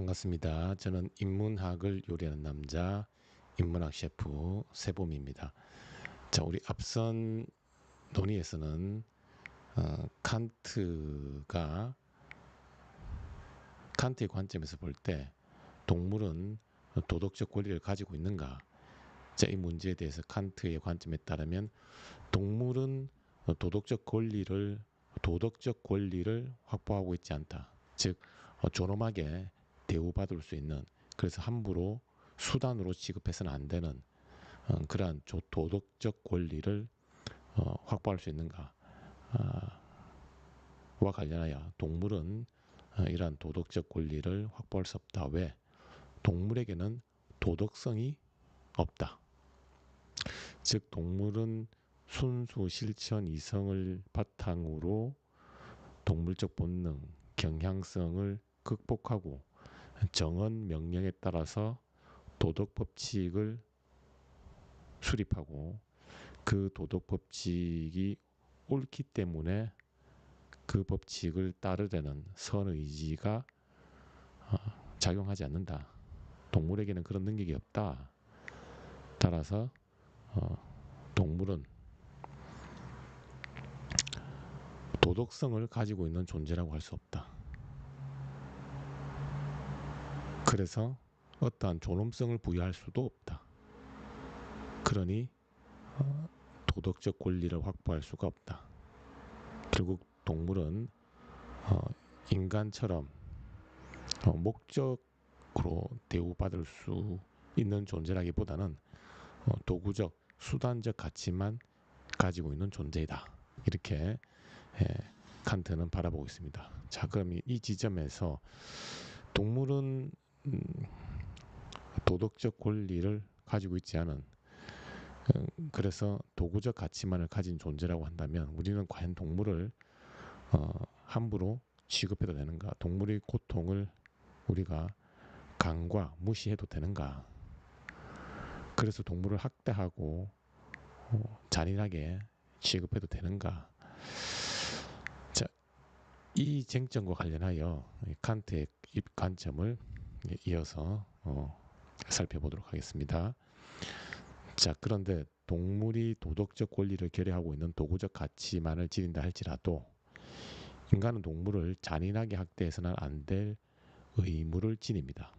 반갑습니다. 저는 인문학을 요리하는 남자, 인문학 셰프 세봄입니다. 자, 우리 앞선 논의에서는 칸트의 관점에서 볼 때 동물은 도덕적 권리를 가지고 있는가? 자, 이 문제에 대해서 칸트의 관점에 따르면 동물은 도덕적 권리를 확보하고 있지 않다. 즉, 존엄하게 대우받을 수 있는, 그래서 함부로 수단으로 취급해서는 안 되는 그러한 도덕적 권리를 확보할 수 있는가? 와 관련하여 동물은 이러한 도덕적 권리를 확보할 수 없다. 왜? 동물에게는 도덕성이 없다. 즉, 동물은 순수 실천 이성을 바탕으로 동물적 본능, 경향성을 극복하고 정언 명령에 따라서 도덕 법칙을 수립하고 그 도덕 법칙이 옳기 때문에 그 법칙을 따르려는 선의지가 작용하지 않는다. 동물에게는 그런 능력이 없다. 따라서 동물은 도덕성을 가지고 있는 존재라고 할 수 없다. 그래서 어떠한 존엄성을 부여할 수도 없다. 그러니 도덕적 권리를 확보할 수가 없다. 결국 동물은 인간처럼 목적으로 대우받을 수 있는 존재라기보다는 도구적, 수단적 가치만 가지고 있는 존재이다. 이렇게 칸트는 바라보고 있습니다. 자, 그럼 이 지점에서 동물은 도덕적 권리를 가지고 있지 않은, 그래서 도구적 가치만을 가진 존재라고 한다면 우리는 과연 동물을 함부로 취급해도 되는가? 동물의 고통을 우리가 간과 무시해도 되는가? 그래서 동물을 학대하고 잔인하게 취급해도 되는가? 자, 이 쟁점과 관련하여 칸트의 관점을 이어서 살펴보도록 하겠습니다. 자, 그런데 동물이 도덕적 권리를 결여하고 있는 도구적 가치만을 지닌다 할지라도 인간은 동물을 잔인하게 학대해서는 안 될 의무를 지닙니다.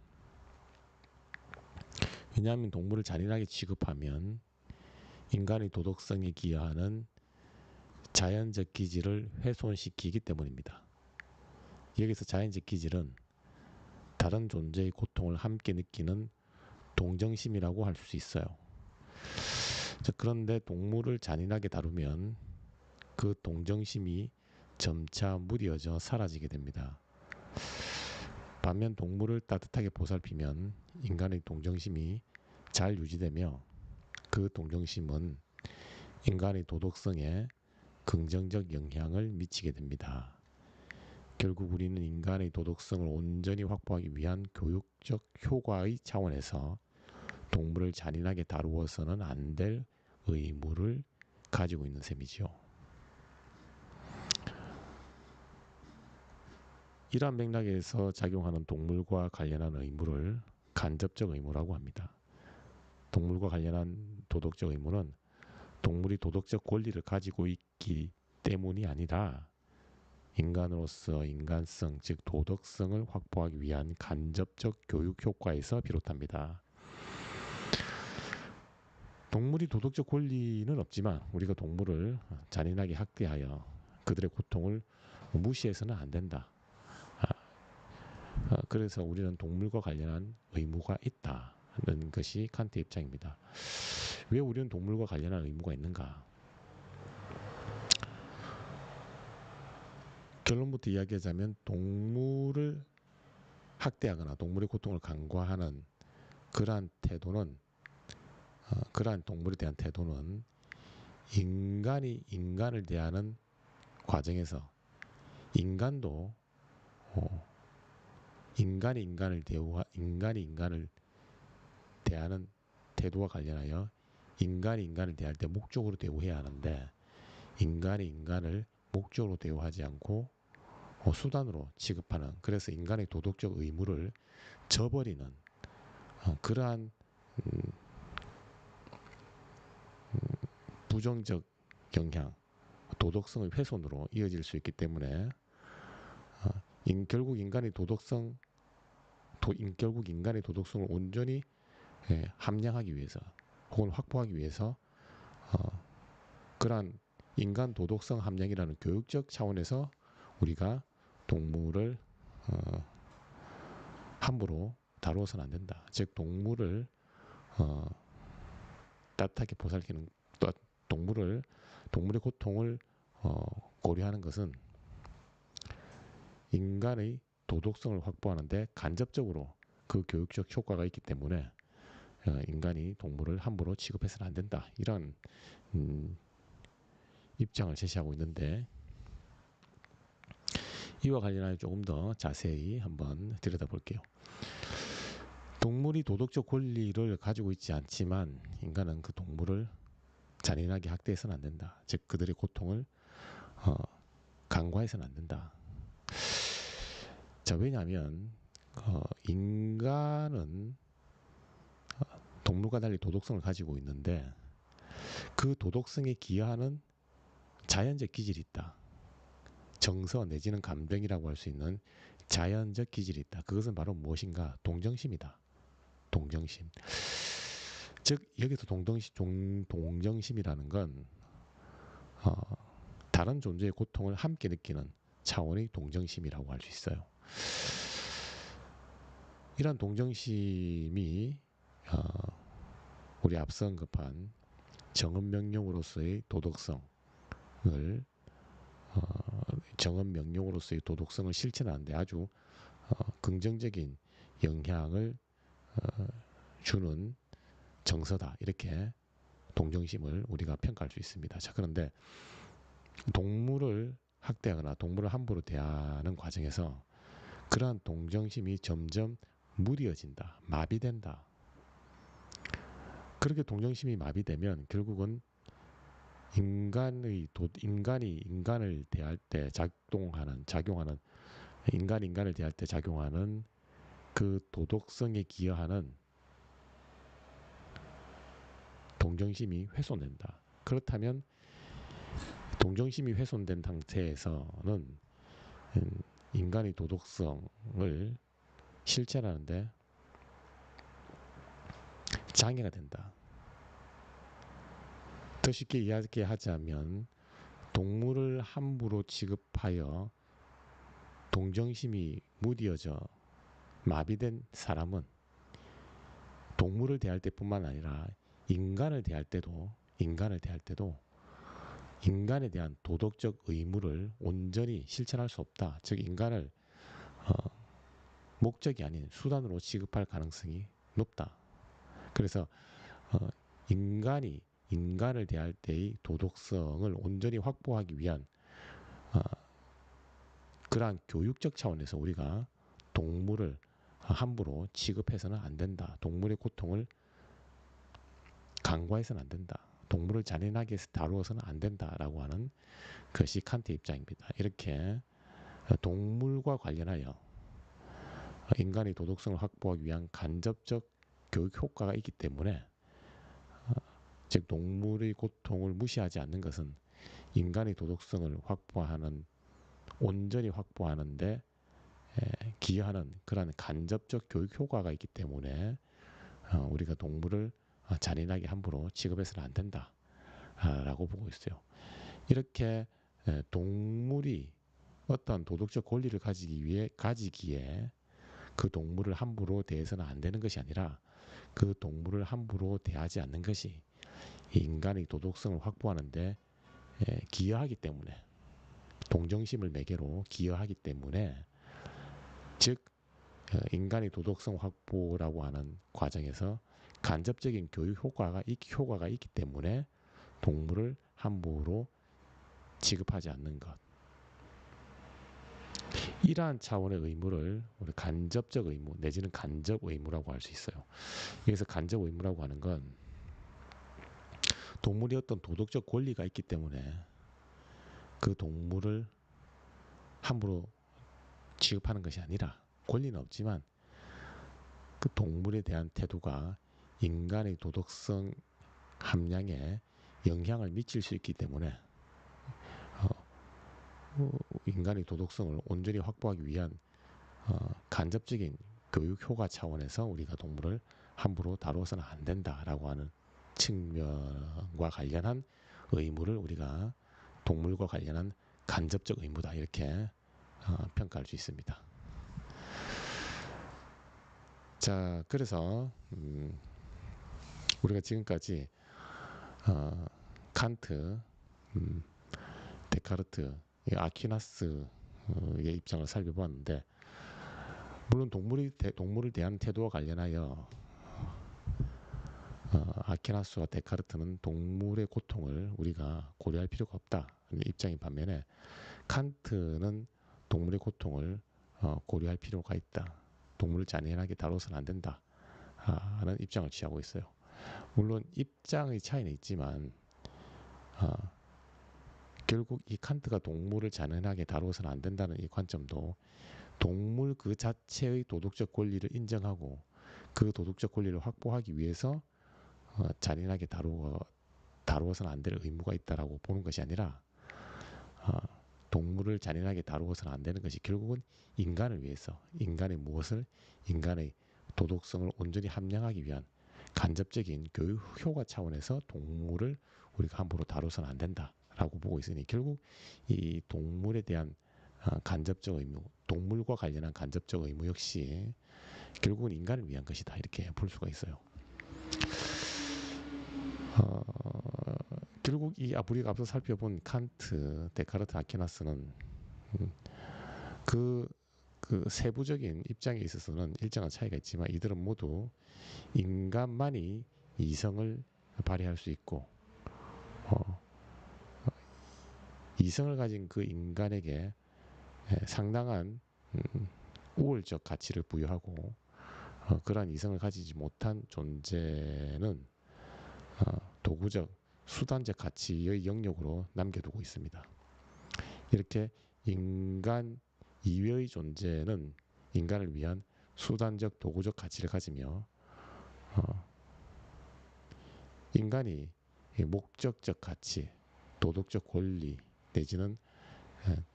왜냐하면 동물을 잔인하게 취급하면 인간의 도덕성에 기여하는 자연적 기질을 훼손시키기 때문입니다. 여기서 자연적 기질은 다른 존재의 고통을 함께 느끼는 동정심이라고 할 수 있어요. 자, 그런데 동물을 잔인하게 다루면 그 동정심이 점차 무뎌져 사라지게 됩니다. 반면 동물을 따뜻하게 보살피면 인간의 동정심이 잘 유지되며 그 동정심은 인간의 도덕성에 긍정적 영향을 미치게 됩니다. 결국 우리는 인간의 도덕성을 온전히 확보하기 위한 교육적 효과의 차원에서 동물을 잔인하게 다루어서는 안 될 의무를 가지고 있는 셈이지요. 이러한 맥락에서 작용하는 동물과 관련한 의무를 간접적 의무라고 합니다. 동물과 관련한 도덕적 의무는 동물이 도덕적 권리를 가지고 있기 때문이 아니라 인간으로서 인간성, 즉 도덕성을 확보하기 위한 간접적 교육 효과에서 비롯합니다. 동물이 도덕적 권리는 없지만 우리가 동물을 잔인하게 학대하여 그들의 고통을 무시해서는 안 된다. 그래서 우리는 동물과 관련한 의무가 있다는 것이 칸트의 입장입니다. 왜 우리는 동물과 관련한 의무가 있는가? 결론부터 이야기하자면 동물을 학대하거나 동물의 고통을 간과하는 그러한 동물에 대한 태도는 인간이 인간을 대하는 과정에서 인간도 인간이 인간을 대하는 태도와 관련하여 인간이 인간을 대할 때 목적으로 대우해야 하는데 인간이 인간을 목적으로 대우하지 않고 수단으로 취급하는, 그래서 인간의 도덕적 의무를 저버리는 그러한 음, 부정적 영향, 도덕성의 훼손으로 이어질 수 있기 때문에 결국 인간의 도덕성, 결국 인간의 도덕성을 온전히 함양하기 위해서 혹은 확보하기 위해서 그러한 인간 도덕성 함양이라는 교육적 차원에서 우리가 동물을 함부로 다루어서는 안 된다. 즉 동물을 따뜻하게 보살피는, 또 동물의 고통을 고려하는 것은 인간의 도덕성을 확보하는데 간접적으로 그 교육적 효과가 있기 때문에 인간이 동물을 함부로 취급해서는 안 된다. 이런 입장을 제시하고 있는데, 이와 관련하여 조금 더 자세히 한번 들여다볼게요. 동물이 도덕적 권리를 가지고 있지 않지만 인간은 그 동물을 잔인하게 학대해서는 안 된다. 즉 그들의 고통을 간과해서는 안 된다. 자, 왜냐하면 인간은 동물과 달리 도덕성을 가지고 있는데 그 도덕성에 기여하는 자연적 기질이 있다. 정서 내지는 감정이라고 할 수 있는 자연적 기질이 있다. 그것은 바로 무엇인가? 동정심이다. 동정심. 즉 여기서 동정심이라는 건 다른 존재의 고통을 함께 느끼는 차원의 동정심이라고 할 수 있어요. 이런 동정심이 우리 앞서 언급한 정언명령으로서의 도덕성을 실천하는데 아주 긍정적인 영향을 주는 정서다. 이렇게 동정심을 우리가 평가할 수 있습니다. 자, 그런데 동물을 학대하거나 동물을 함부로 대하는 과정에서 그러한 동정심이 점점 무뎌진다, 마비된다. 그렇게 동정심이 마비되면 결국은 인간이 인간을 대할 때 작용하는 인간을 대할 때 작용하는 그 도덕성에 기여하는 동정심이 훼손된다. 그렇다면 동정심이 훼손된 상태에서는 인간의 도덕성을 실천하는데 장애가 된다. 더 쉽게 이야기하자면 동물을 함부로 취급하여 동정심이 무뎌져 마비된 사람은 동물을 대할 때뿐만 아니라 인간을 대할 때도 인간에 대한 도덕적 의무를 온전히 실천할 수 없다. 즉 인간을 목적이 아닌 수단으로 취급할 가능성이 높다. 그래서 인간이 인간을 대할 때의 도덕성을 온전히 확보하기 위한 그러한 교육적 차원에서 우리가 동물을 함부로 취급해서는 안 된다. 동물의 고통을 간과해서는 안 된다. 동물을 잔인하게 다루어서는 안 된다라고 하는 것이 칸트의 입장입니다. 이렇게 동물과 관련하여 인간의 도덕성을 확보하기 위한 간접적 교육 효과가 있기 때문에 즉 동물의 고통을 무시하지 않는 것은 인간의 도덕성을 온전히 확보하는데 기여하는 그러한 간접적 교육 효과가 있기 때문에 우리가 동물을 잔인하게 함부로 취급해서는 안 된다 라고 보고 있어요. 이렇게 동물이 어떠한 도덕적 권리를 가지기에 그 동물을 함부로 대해서는 안 되는 것이 아니라 그 동물을 함부로 대하지 않는 것이 인간의 도덕성을 확보하는데 기여하기 때문에, 동정심을 매개로 기여하기 때문에, 즉 인간의 도덕성 확보라고 하는 과정에서 간접적인 교육 효과가 있기 때문에 동물을 함부로 취급하지 않는 것, 이러한 차원의 의무를 우리 간접적 의무 내지는 간접 의무라고 할 수 있어요. 여기서 간접 의무라고 하는 건 동물이 어떤 도덕적 권리가 있기 때문에 그 동물을 함부로 취급하는 것이 아니라 권리는 없지만 그 동물에 대한 태도가 인간의 도덕성 함량에 영향을 미칠 수 있기 때문에 인간의 도덕성을 온전히 확보하기 위한 간접적인 교육 효과 차원에서 우리가 동물을 함부로 다루어서는 안 된다라고 하는 측면과 관련한 의무를 우리가 동물과 관련한 간접적 의무다 이렇게 평가할 수 있습니다. 자, 그래서 우리가 지금까지 칸트, 데카르트, 아퀴나스의 입장을 살펴보았는데 물론 동물을 대한 태도와 관련하여 아퀴나스와 데카르트는 동물의 고통을 우리가 고려할 필요가 없다는 입장인 반면에 칸트는 동물의 고통을 고려할 필요가 있다. 동물을 잔인하게 다뤄서는 안 된다 하는 입장을 취하고 있어요. 물론 입장의 차이는 있지만 결국 이 칸트가 동물을 잔인하게 다루어서는 안 된다는 이 관점도 동물 그 자체의 도덕적 권리를 인정하고 그 도덕적 권리를 확보하기 위해서 잔인하게 다루어서는 안 될 의무가 있다라고 보는 것이 아니라 동물을 잔인하게 다루어서는 안 되는 것이 결국은 인간을 위해서 인간의 도덕성을 온전히 함양하기 위한 간접적인 교육 효과 차원에서 동물을 우리가 함부로 다뤄서는 안 된다라고 보고 있으니 결국 이 동물에 대한 간접적 의무, 동물과 관련한 간접적 의무 역시 결국은 인간을 위한 것이다 이렇게 볼 수가 있어요. 결국 우리가 앞서 살펴본 칸트, 데카르트, 아퀴나스는 그 세부적인 입장에 있어서는 일정한 차이가 있지만 이들은 모두 인간만이 이성을 발휘할 수 있고 이성을 가진 그 인간에게 상당한 우월적 가치를 부여하고 그러한 이성을 가지지 못한 존재는 도구적, 수단적 가치의 영역으로 남겨두고 있습니다. 이렇게 인간 이외의 존재는 인간을 위한 수단적, 도구적 가치를 가지며 인간이 목적적 가치, 도덕적 권리 내지는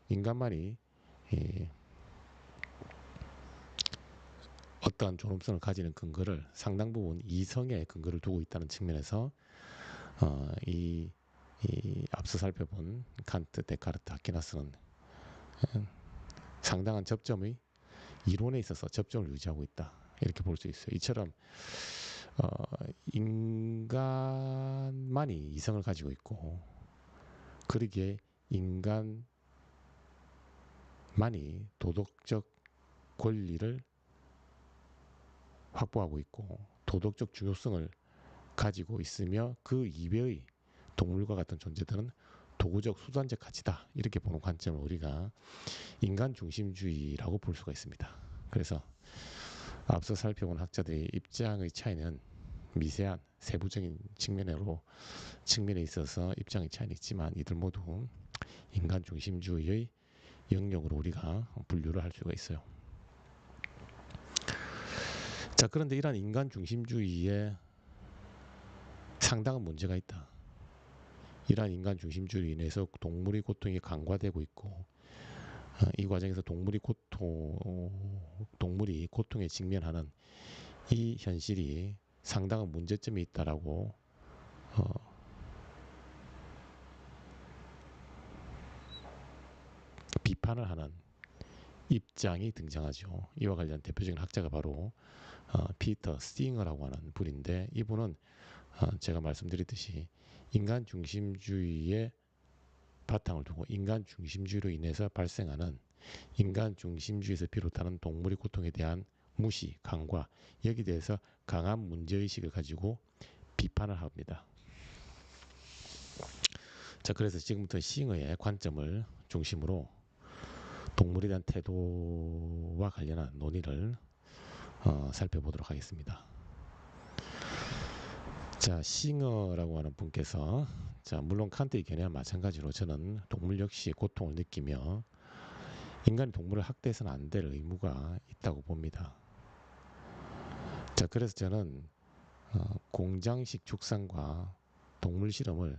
인간만이 어떠한 존엄성을 가지는 근거를 상당 부분 이성의 근거를 두고 있다는 측면에서 이 앞서 살펴본 칸트, 데카르트, 아퀴나스는 상당한 접점의 이론에 있어서 접점을 유지하고 있다 이렇게 볼 수 있어요. 이처럼 인간만이 이성을 가지고 있고 그러기에 인간만이 도덕적 권리를 확보하고 있고 도덕적 중요성을 가지고 있으며 그 이외의 동물과 같은 존재들은 도구적 수단적 가치다 이렇게 보는 관점을 우리가 인간 중심주의라고 볼 수가 있습니다. 그래서 앞서 살펴본 학자들의 입장의 차이는 미세한 세부적인 측면에 있어서 입장의 차이는 있지만 이들 모두 인간 중심주의의 영역으로 우리가 분류를 할 수가 있어요. 자, 그런데 이러한 인간 중심주의에 상당한 문제가 있다. 이러한 인간 중심주의로 인해서 동물의 고통이 간과되고 있고 이 과정에서 동물이 고통에 직면하는 이 현실이 상당한 문제점이 있다라고 비판을 하는 입장이 등장하죠. 이와 관련 대표적인 학자가 바로 피터 스팅어라고 하는 분인데 이분은 제가 말씀드렸듯이 인간 중심주의의 바탕을 두고 인간 중심주의로 인해서 발생하는 인간 중심주의에서 비롯하는 동물의 고통에 대한 무시, 간과 여기에 대해서 강한 문제의식을 가지고 비판을 합니다. 자, 그래서 지금부터 싱어의 관점을 중심으로 동물에 대한 태도와 관련한 논의를 살펴보도록 하겠습니다. 자, 싱어라고 하는 분께서 물론 칸트의 견해와 마찬가지로 저는 동물 역시 고통을 느끼며 인간이 동물을 학대해서는 안 될 의무가 있다고 봅니다. 자, 그래서 저는 공장식 축산과 동물 실험을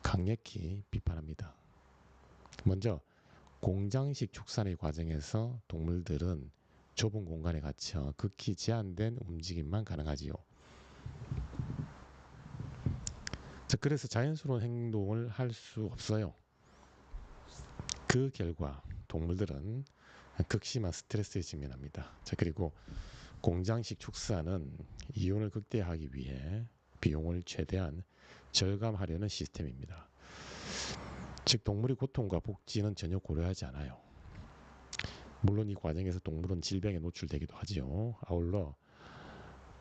강력히 비판합니다. 먼저 공장식 축산의 과정에서 동물들은 좁은 공간에 갇혀 극히 제한된 움직임만 가능하지요. 자, 그래서 자연스러운 행동을 할 수 없어요. 그 결과 동물들은 극심한 스트레스에 직면합니다. 자, 그리고 공장식 축사는 이윤을 극대화하기 위해 비용을 최대한 절감하려는 시스템입니다. 즉 동물의 고통과 복지는 전혀 고려하지 않아요. 물론 이 과정에서 동물은 질병에 노출되기도 하지요. 아울러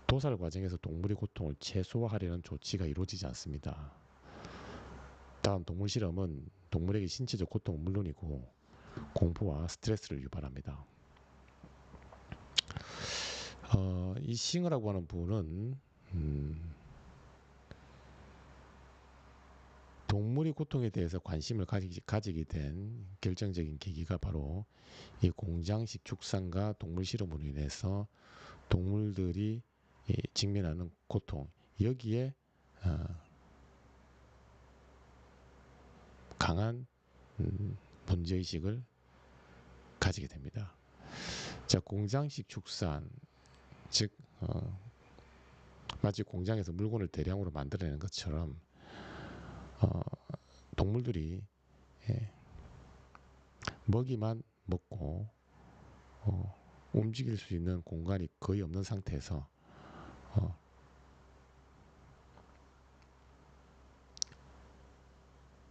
도살 과정에서 동물의 고통을 최소화하려는 조치가 이루어지지 않습니다. 다음 동물 실험은 동물에게 신체적 고통은 물론이고 공포와 스트레스를 유발합니다. 이 싱어라고 하는 분은 동물의 고통에 대해서 관심을 가지게 된 결정적인 계기가 바로 이 공장식 축산과 동물 실험으로 인해서 동물들이 직면하는 고통, 여기에 강한 문제의식을 가지게 됩니다. 자, 공장식 축산, 즉 마치 공장에서 물건을 대량으로 만들어내는 것처럼 동물들이 먹이만 먹고 움직일 수 있는 공간이 거의 없는 상태에서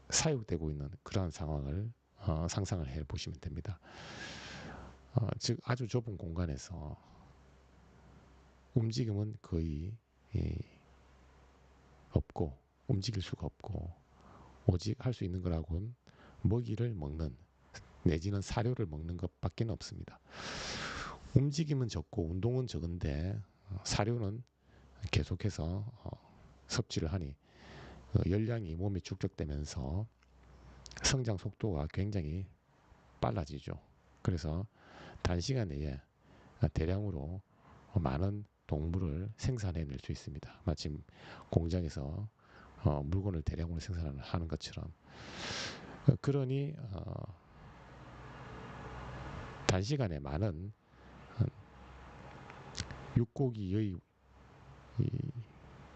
사육되고 있는 그러한 상황을 상상을 해 보시면 됩니다. 즉 아주 좁은 공간에서 움직임은 거의 없고 움직일 수가 없고 오직 할 수 있는 거라고는 먹이를 먹는 내지는 사료를 먹는 것밖에 없습니다. 움직임은 적고 운동은 적은데 사료는 계속해서 섭취를 하니 열량이 몸에 축적되면서 성장 속도가 굉장히 빨라지죠. 그래서 단시간 내에 대량으로 많은 동물을 생산해낼 수 있습니다. 마침 공장에서 물건을 대량으로 생산하는 것처럼. 그러니 단시간에 많은 육고기의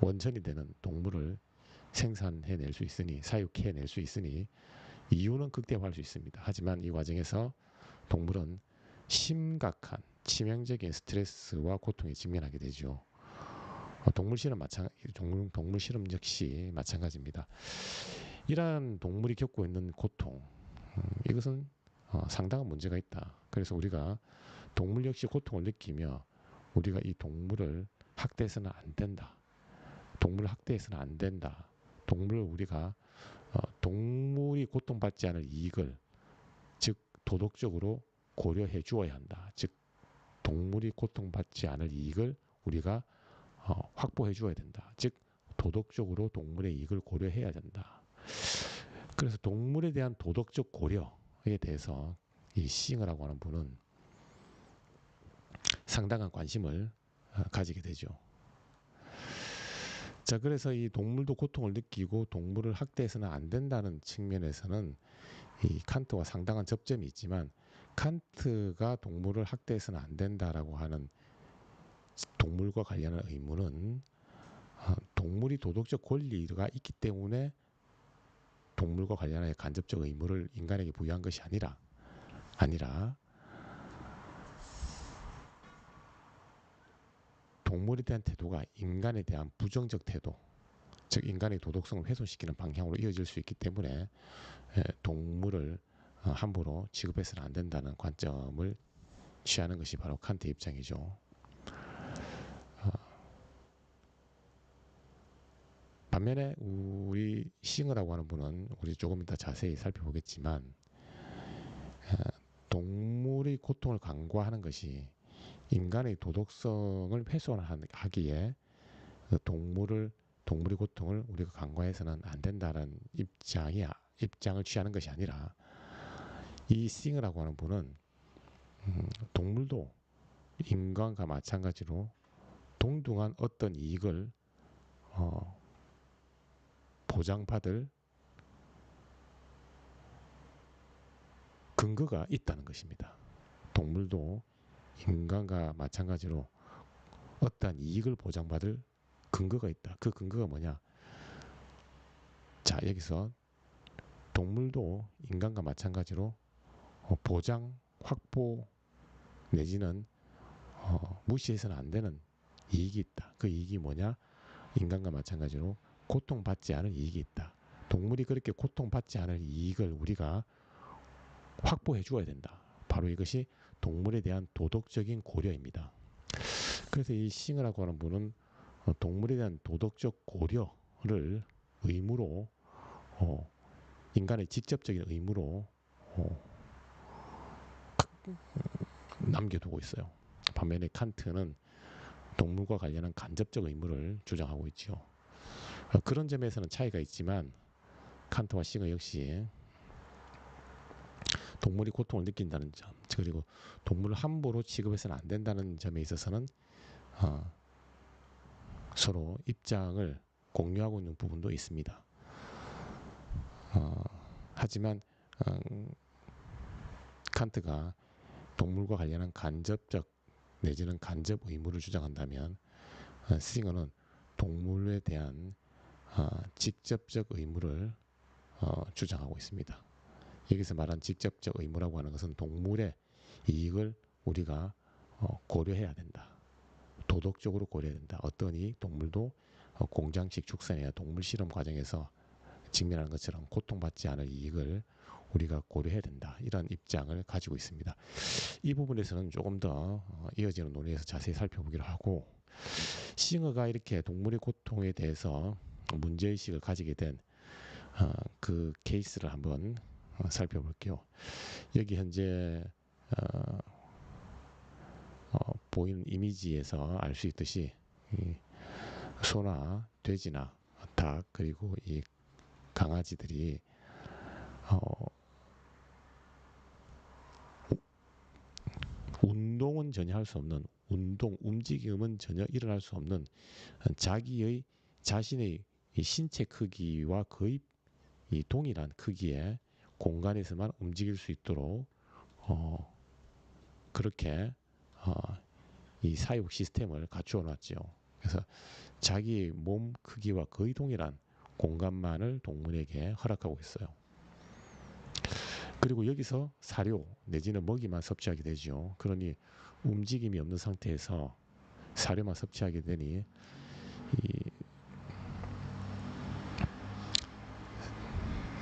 원천이 되는 동물을 생산해낼 수 있으니 사육해낼 수 있으니 이유는 극대화할 수 있습니다. 하지만 이 과정에서 동물은 심각한 치명적인 스트레스와 고통에 직면하게 되죠. 동물 실험 역시 마찬가지입니다. 이러한 동물이 겪고 있는 고통, 이것은 상당한 문제가 있다. 그래서 우리가 동물 역시 고통을 느끼며 우리가 이 동물을 학대해서는 안 된다. 동물을 학대해서는 안 된다. 동물을 우리가 동물이 고통받지 않을 이익을 즉 도덕적으로 고려해 주어야 한다. 즉 동물이 고통받지 않을 이익을 우리가 확보해 주어야 된다. 즉 도덕적으로 동물의 이익을 고려해야 된다. 그래서 동물에 대한 도덕적 고려에 대해서 이 싱어라고 하는 분은 상당한 관심을 가지게 되죠. 자, 그래서 이 동물도 고통을 느끼고 동물을 학대해서는 안 된다는 측면에서는 이 칸트와 상당한 접점이 있지만 칸트가 동물을 학대해서는 안 된다라고 하는 동물과 관련한 의무는 동물이 도덕적 권리가 있기 때문에 동물과 관련한 간접적 의무를 인간에게 부여한 것이 아니라 동물에 대한 태도가 인간에 대한 부정적 태도, 즉 인간의 도덕성을 훼손시키는 방향으로 이어질 수 있기 때문에 동물을 함부로 취급해서는 안 된다는 관점을 취하는 것이 바로 칸트의 입장이죠. 반면에 우리 싱어라고 하는 분은 우리 조금 이따 자세히 살펴보겠지만 동물의 고통을 간과하는 것이 인간의 도덕성을 훼손하기에 동물의 고통을 우리가 간과해서는 안 된다는 입장을 취하는 것이 아니라 이 싱어라고 하는 분은 동물도 인간과 마찬가지로 동등한 어떤 이익을 보장받을 근거가 있다는 것입니다. 동물도 인간과 마찬가지로 어떠한 이익을 보장받을 근거가 있다. 그 근거가 뭐냐? 자, 여기서 동물도 인간과 마찬가지로 보장 확보 내지는 무시해서는 안 되는 이익이 있다. 그 이익이 뭐냐? 인간과 마찬가지로 고통받지 않을 이익이 있다. 동물이 그렇게 고통받지 않을 이익을 우리가 확보해 주어야 된다. 바로 이것이 동물에 대한 도덕적인 고려입니다. 그래서 이 싱어라고 하는 분은 동물에 대한 도덕적 고려를 의무로 인간의 직접적인 의무로 남겨두고 있어요. 반면에 칸트는 동물과 관련한 간접적 의무를 주장하고 있죠. 그런 점에서는 차이가 있지만 칸트와 싱어 역시 동물이 고통을 느낀다는 점, 그리고 동물을 함부로 취급해서는 안 된다는 점에 있어서는 서로 입장을 공유하고 있는 부분도 있습니다. 하지만 칸트가 동물과 관련한 간접적 내지는 간접 의무를 주장한다면 싱어는 동물에 대한 직접적 의무를 주장하고 있습니다. 여기서 말한 직접적 의무라고 하는 것은 동물의 이익을 우리가 고려해야 된다. 도덕적으로 고려해야 된다. 어떤 이익? 동물도 공장식 축산이나 동물 실험 과정에서 직면하는 것처럼 고통받지 않을 이익을 우리가 고려해야 된다. 이런 입장을 가지고 있습니다. 이 부분에서는 조금 더 이어지는 논의에서 자세히 살펴보기로 하고, 싱어가 이렇게 동물의 고통에 대해서 문제의식을 가지게 된 그 케이스를 한번 살펴볼게요. 여기 현재 보이는 이미지에서 알 수 있듯이 소나 돼지나 닭 그리고 이 강아지들이 운동은 전혀 할 수 없는 움직임은 전혀 일어날 수 없는 자신의 이 신체 크기와 거의 이 동일한 크기의 공간에서만 움직일 수 있도록 그렇게 이 사육 시스템을 갖추어 놨죠. 그래서 자기 몸 크기와 거의 동일한 공간만을 동물에게 허락하고 있어요. 그리고 여기서 사료 내지는 먹이만 섭취하게 되죠. 그러니 움직임이 없는 상태에서 사료만 섭취하게 되니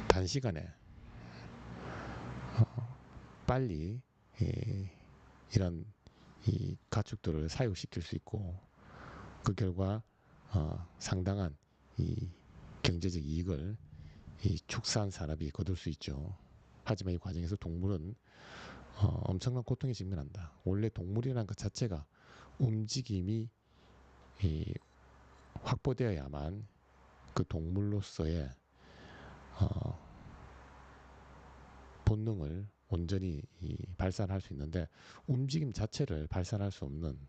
단시간에 빨리 이런 이 가축들을 사육시킬 수 있고 그 결과 상당한 이 경제적 이익을 이 축산 산업이 거둘 수 있죠. 하지만 이 과정에서 동물은 엄청난 고통에 직면한다. 원래 동물이라는 것 자체가 움직임이 확보되어야만 그 동물로서의 본능을 온전히 발산할 수 있는데 움직임 자체를 발산할 수 없는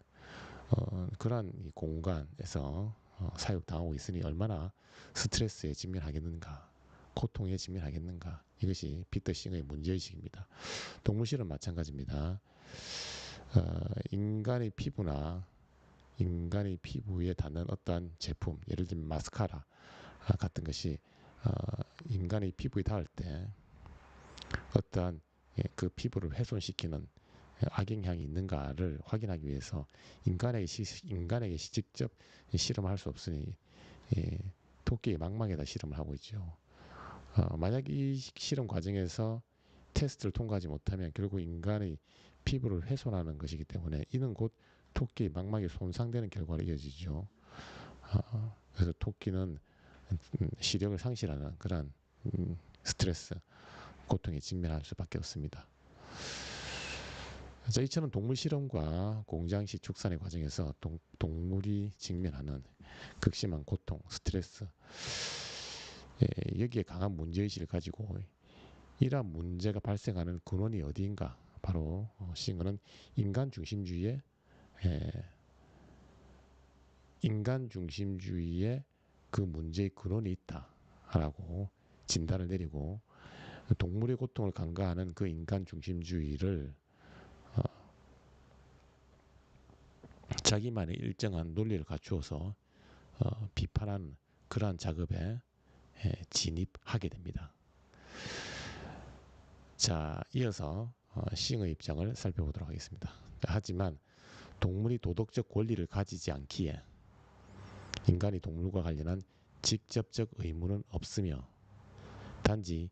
그러한 이 공간에서 사육당하고 있으니 얼마나 스트레스에 직면하겠는가, 고통에 직면하겠는가. 이것이 피터 싱어의 문제의식입니다. 동물실은 마찬가지입니다. 인간의 피부나 인간의 피부에 닿는 어떠한 제품, 예를 들면 마스카라 같은 것이 인간의 피부에 닿을 때 어떠한 그 피부를 훼손시키는 악영향이 있는가를 확인하기 위해서 인간에게 직접 실험할 수 없으니 토끼의 망막에다 실험을 하고 있죠. 만약 이 실험 과정에서 테스트를 통과하지 못하면 결국 인간의 피부를 훼손하는 것이기 때문에 이는 곧 토끼의 망막이 손상되는 결과로 이어지죠. 그래서 토끼는 시력을 상실하는 그런 스트레스, 고통에 직면할 수밖에 없습니다. 자, 이처럼 동물 실험과 공장식 축산의 과정에서 동물이 직면하는 극심한 고통, 스트레스, 여기에 강한 문제의식을 가지고 이러한 문제가 발생하는 근원이 어디인가, 바로 싱어는 인간 중심주의의 에, 인간 중심주의의 그 문제의 근원이 있다라고 진단을 내리고 동물의 고통을 간과하는 그 인간 중심주의를 어, 자기만의 일정한 논리를 갖추어서 비판하는 그러한 작업에 진입하게 됩니다. 자, 이어서 싱의 입장을 살펴보도록 하겠습니다. 하지만 동물이 도덕적 권리를 가지지 않기에 인간이 동물과 관련한 직접적 의무는 없으며 단지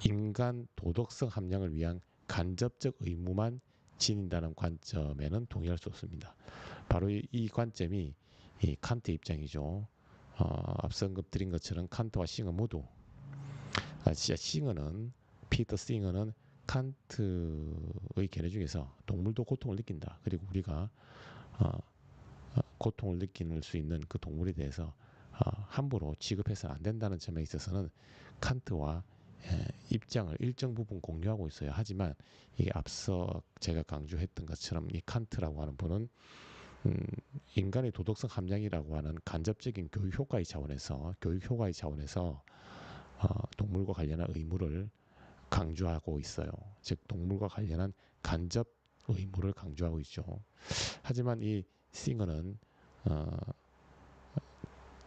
인간 도덕성 함량을 위한 간접적 의무만 지닌다는 관점에는 동의할 수 없습니다. 바로 이 관점이 이 칸트 입장이죠. 앞서 언급드린 것처럼 칸트와 싱어 모두 싱어는 피터 싱어는 칸트의 견해 중에서 동물도 고통을 느낀다. 그리고 우리가 고통을 느낄 수 있는 그 동물에 대해서 함부로 취급해서는 안 된다는 점에 있어서는 칸트와 입장을 일정 부분 공유하고 있어요. 하지만 이게 앞서 제가 강조했던 것처럼 이 칸트라고 하는 분은 인간의 도덕성 함량이라고 하는 간접적인 교육 효과의 차원에서 동물과 관련한 의무를 강조하고 있어요. 즉 동물과 관련한 간접 의무를 강조하고 있죠. 하지만 이 싱어는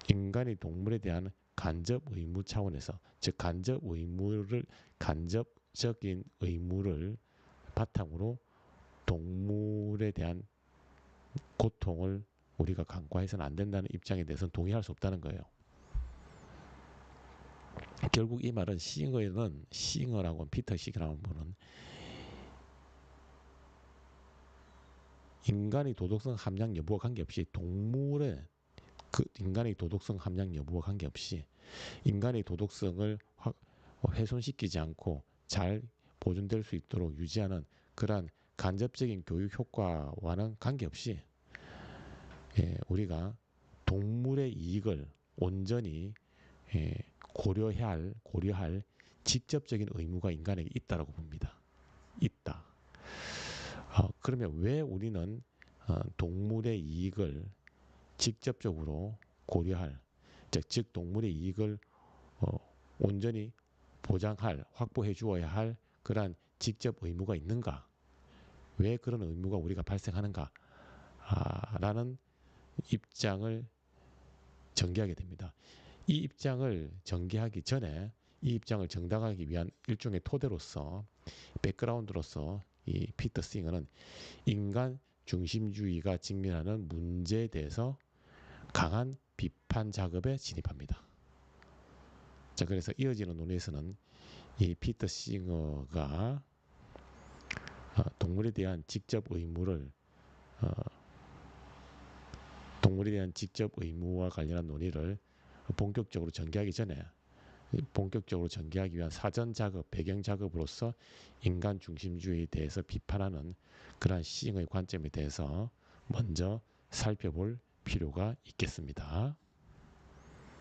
인간이 동물에 대한 간접 의무 차원에서 즉 간접적인 의무를 바탕으로 동물에 대한 고통을 우리가 간과해서는 안 된다는 입장에 대해서는 동의할 수 없다는 거예요. 결국 이 말은 싱어라고 피터 싱어라는 분은 인간의 도덕성 함량 여부와 관계없이 동물의 그 인간의 도덕성 함량 여부와 관계없이 인간의 도덕성을 훼손시키지 않고 잘 보존될 수 있도록 유지하는 그러한 간접적인 교육 효과와는 관계없이 우리가 동물의 이익을 온전히 고려할 직접적인 의무가 인간에게 있다라고 봅니다. 있다. 그러면 왜 우리는 동물의 이익을 직접적으로 고려할, 즉 동물의 이익을 온전히 확보해 주어야 할 그러한 직접 의무가 있는가? 왜 그런 의무가 우리가 발생하는가? 라는 입장을 전개하게 됩니다. 이 입장을 전개하기 전에 이 입장을 정당하기 위한 일종의 토대로서 백그라운드로서 이 피터 싱어는 인간 중심주의가 직면하는 문제에 대해서 강한 비판 작업에 진입합니다. 자, 그래서 이어지는 논의에서는 이 피터 싱어가 동물에 대한 직접 의무와 관련한 논의를 본격적으로 전개하기 위한 사전 작업, 배경 작업으로서 인간 중심주의에 대해서 비판하는 그러한 싱의 관점에 대해서 먼저 살펴볼 필요가 있겠습니다.